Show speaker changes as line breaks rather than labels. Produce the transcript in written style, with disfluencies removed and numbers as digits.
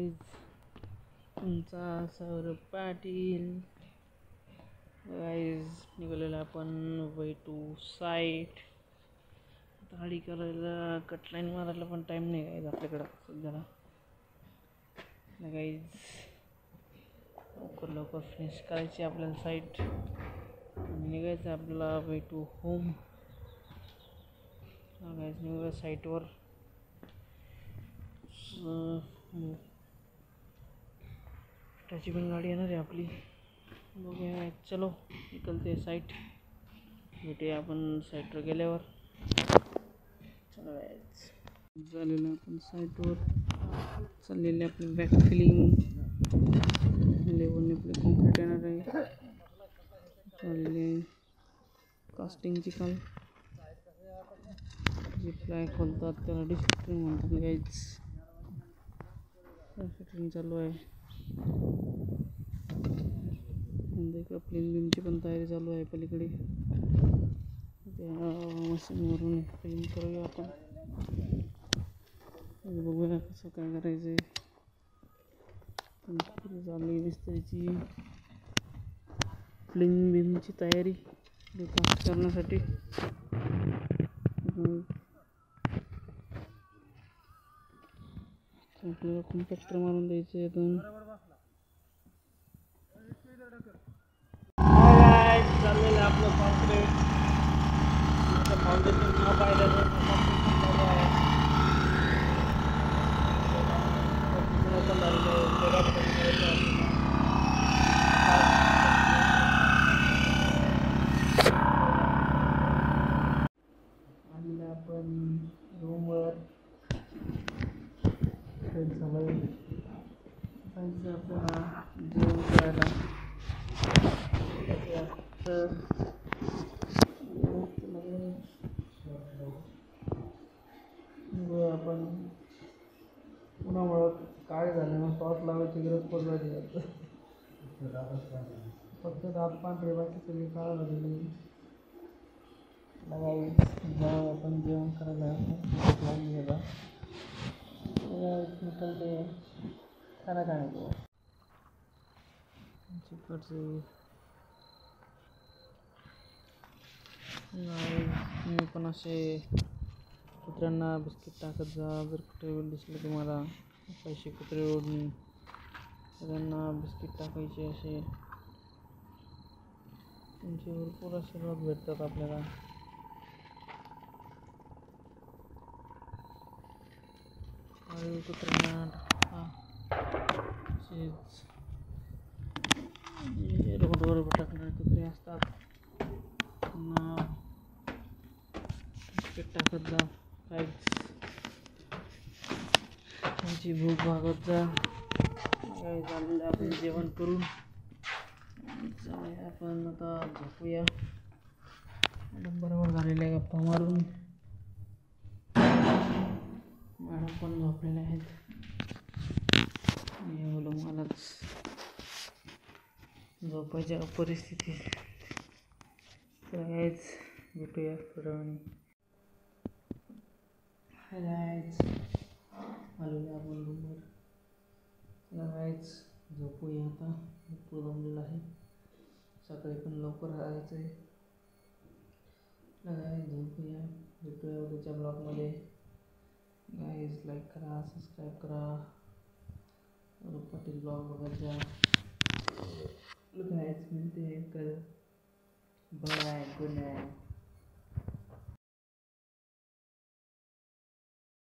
Guys, तुमचा Saurabh Patil. Guys, निघालेला आपण वे टू साईट. दाढी करायला, कटलाईन मारायला पण टाईम नाही गाईज आपल्याकडं सध्याला. गाईज, लवकर फिनिश करायची आपल्याला साईट आणि निघायचं आपल्याला वे टू होम. गाईज, निघूया साईटवर. त्याची पण गाडी येणार आहे आपली. बघूया, चलो निकलते साईट. भेटूया आपण साईटवर गेल्यावर. चलो गाईज, झालेलं आपण साईटवर. चाललेले आपले बॅक फिलिंग लेवलने आपले कॉन्क्रीट येणार आहे. चाललेले कास्टिंगची काल जी फ्लाय खोलतात त्याला डिस्ट्रिक्टिंग म्हणतात गाईज. फिटिंग चालू आहे. इकडं प्लेन बीमची पण तयारी चालू आहे पलीकडे. त्या मशीनवरून फिलिंग करूया आपण. बघूया कसं काय करायचं आहे. चालू आहे मिस्त्रीची प्लेन बीमची तयारी कास्ट करण्यासाठी. आपल्याला कॉम्पॅक्टर मारून द्यायचं आहे. चाललेलं आपलं कॉन्क्रीट. फाउंडेशन नाव पाहिलं तर चालू आहे. आणि आपण रूमवर सवय जायचं आपल्याला जेवण करायला. आपण उन्हामुळं काय झालं ना, टॉर्च लावायची गरज पडली जातं. फक्त दात पांढरे, बाकी सगळी काळ झालेली. जाऊ आपण जेवण करायला. निकलते खाना खाने को. मी पण असे कुत्र्यांना बिस्किट टाकत जा. जर कुत्रे दिसले तुम्हाला, पैसे कुत्रे ओढून त्यांना बिस्किट टाकायचे. असे त्यांचे भरपूर आशीर्वाद भेटतात आपल्याला. कुत्र्यांना रोडवर भटकणारे कुत्रे असतात, त्यांना बिस्किट टाकत जा. त्यांची भूक भागत जा. काय झालेलं आपण जेवण करून आपण आता झोपूया. बरोबर झालेल्या गप्पा मारून मॅडम पण झोपलेले आहेत. मलाच झोपायच्या परिस्थितीत. कायच भेटूया थोड्या वेळाने. आलेलं आपण रूमवर. कायच झोपूया आता. भरपूर जमलेलं आहे. सकाळी पण लवकर राहायचं आहे. झोपूया. भेटूया उद्याच्या ब्लॉगमध्ये. गाईज, लाईक करा, सबस्क्राईब करा. सौरभ पाटील ब्लॉग बघायचा. गाईज, मिळते. Bye, good night.